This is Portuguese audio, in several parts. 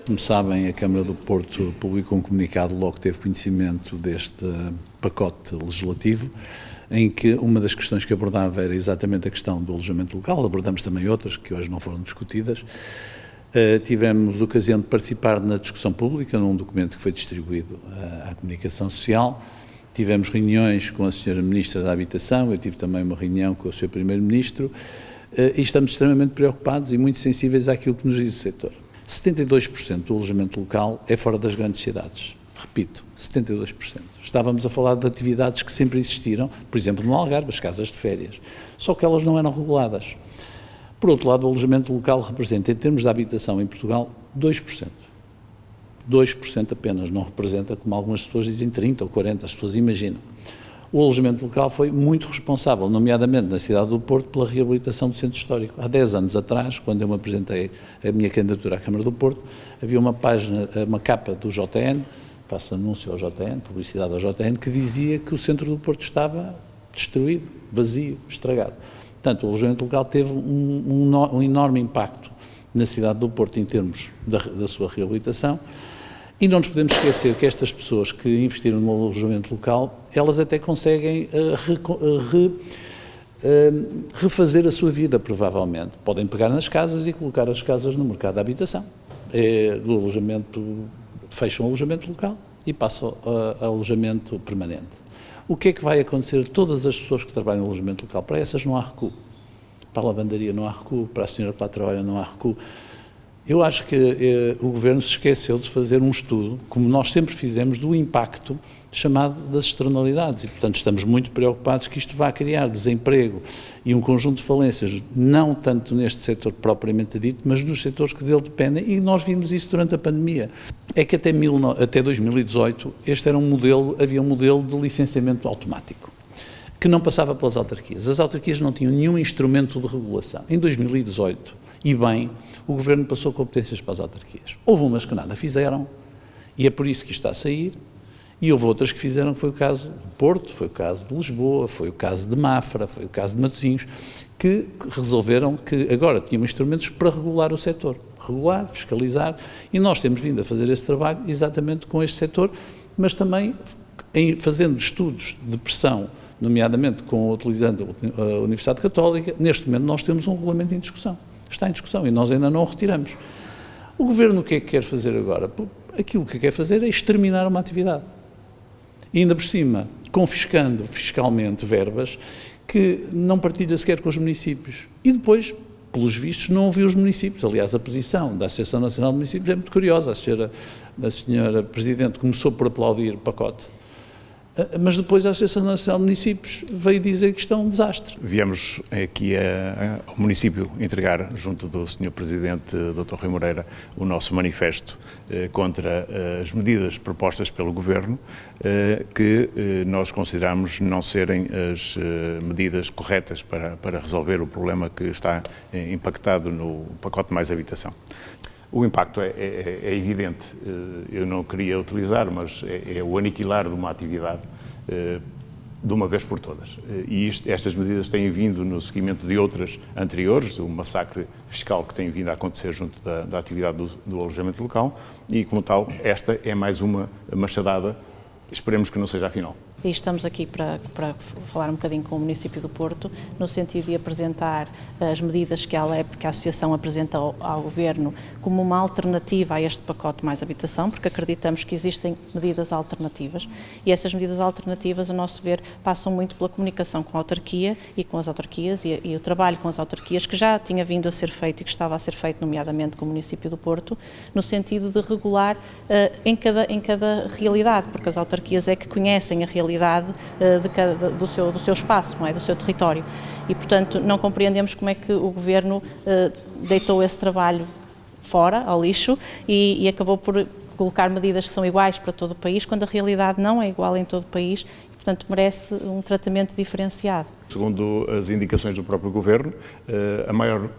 Como sabem, a Câmara do Porto publicou um comunicado logo que teve conhecimento deste pacote legislativo, em que uma das questões que abordava era exatamente a questão do alojamento local. Abordamos também outras que hoje não foram discutidas. Tivemos ocasião de participar na discussão pública, num documento que foi distribuído à comunicação social. Tivemos reuniões com a Sra. Ministra da Habitação, eu tive também uma reunião com o Sr. Primeiro-Ministro, e estamos extremamente preocupados e muito sensíveis àquilo que nos diz o setor. 72% do alojamento local é fora das grandes cidades. Repito, 72%. Estávamos a falar de atividades que sempre existiram, por exemplo, no Algarve, as casas de férias, só que elas não eram reguladas. Por outro lado, o alojamento local representa, em termos de habitação em Portugal, 2%. 2% apenas, não representa, como algumas pessoas dizem, 30% ou 40%, as pessoas imaginam. O alojamento local foi muito responsável, nomeadamente na cidade do Porto, pela reabilitação do centro histórico. Há 10 anos atrás, quando eu me apresentei a minha candidatura à Câmara do Porto, havia uma página, uma capa do JN, faço anúncio ao JN, publicidade ao JN, que dizia que o centro do Porto estava destruído, vazio, estragado. Portanto, o alojamento local teve um enorme impacto na cidade do Porto em termos da sua reabilitação. E não nos podemos esquecer que estas pessoas que investiram no alojamento local, elas até conseguem refazer a sua vida, provavelmente. Podem pegar nas casas e colocar as casas no mercado de habitação. Do alojamento, fecham o alojamento local e passam a alojamento permanente. O que é que vai acontecer a todas as pessoas que trabalham no alojamento local? Para essas não há recuo. Para a lavandaria não há recuo, para a senhora que lá trabalha não há recuo. Eu acho que o Governo se esqueceu de fazer um estudo, como nós sempre fizemos, do impacto chamado das externalidades e, portanto, estamos muito preocupados que isto vá criar desemprego e um conjunto de falências, não tanto neste setor propriamente dito, mas nos setores que dele dependem, e nós vimos isso durante a pandemia. É que até 2018 este era havia um modelo de licenciamento automático, que não passava pelas autarquias. As autarquias não tinham nenhum instrumento de regulação. Em 2018, e bem, o Governo passou competências para as autarquias. Houve umas que nada fizeram, e é por isso que isto está a sair, e houve outras que fizeram, foi o caso do Porto, foi o caso de Lisboa, foi o caso de Mafra, foi o caso de Matosinhos, que resolveram que agora tinham instrumentos para regular o setor. Regular, fiscalizar, e nós temos vindo a fazer esse trabalho exatamente com este setor, mas também fazendo estudos de pressão, nomeadamente utilizando a Universidade Católica. Neste momento nós temos um regulamento em discussão. Está em discussão e nós ainda não o retiramos. O Governo o que é que quer fazer agora? Aquilo que quer fazer é exterminar uma atividade. E ainda por cima, confiscando fiscalmente verbas que não partilha sequer com os municípios. E depois, pelos vistos, não ouviu os municípios. Aliás, a posição da Associação Nacional de Municípios é muito curiosa. A senhora Presidente começou por aplaudir o pacote, mas depois a Associação Nacional de Municípios veio dizer que isto é um desastre. Viemos aqui ao município entregar, junto do Sr. Presidente, Dr. Rui Moreira, o nosso manifesto contra as medidas propostas pelo Governo, que nós consideramos não serem as medidas corretas para resolver o problema que está impactado no pacote Mais Habitação. O impacto é evidente, eu não queria utilizar, mas é o aniquilar de uma atividade de uma vez por todas. E estas medidas têm vindo no seguimento de outras anteriores, o massacre fiscal que tem vindo a acontecer junto da atividade do alojamento local, e como tal, esta é mais uma machadada, esperemos que não seja a final. E estamos aqui para falar um bocadinho com o município do Porto, no sentido de apresentar as medidas que a Associação apresenta ao Governo como uma alternativa a este pacote Mais Habitação, porque acreditamos que existem medidas alternativas, e essas medidas alternativas, a nosso ver, passam muito pela comunicação com a autarquia e com as autarquias e o trabalho com as autarquias que já tinha vindo a ser feito e que estava a ser feito, nomeadamente com o município do Porto, no sentido de regular em cada realidade, porque as autarquias é que conhecem a realidade do seu espaço, não é? Do seu território. E, portanto, não compreendemos como é que o Governo deitou esse trabalho fora, ao lixo, e acabou por colocar medidas que são iguais para todo o país, quando a realidade não é igual em todo o país, e, portanto, merece um tratamento diferenciado. Segundo as indicações do próprio Governo,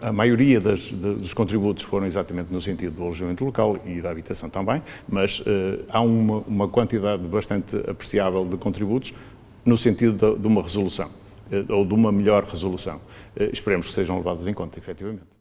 a maioria dos contributos foram exatamente no sentido do alojamento local e da habitação também, mas há uma quantidade bastante apreciável de contributos no sentido de uma resolução, ou de uma melhor resolução. Esperemos que sejam levados em conta, efetivamente.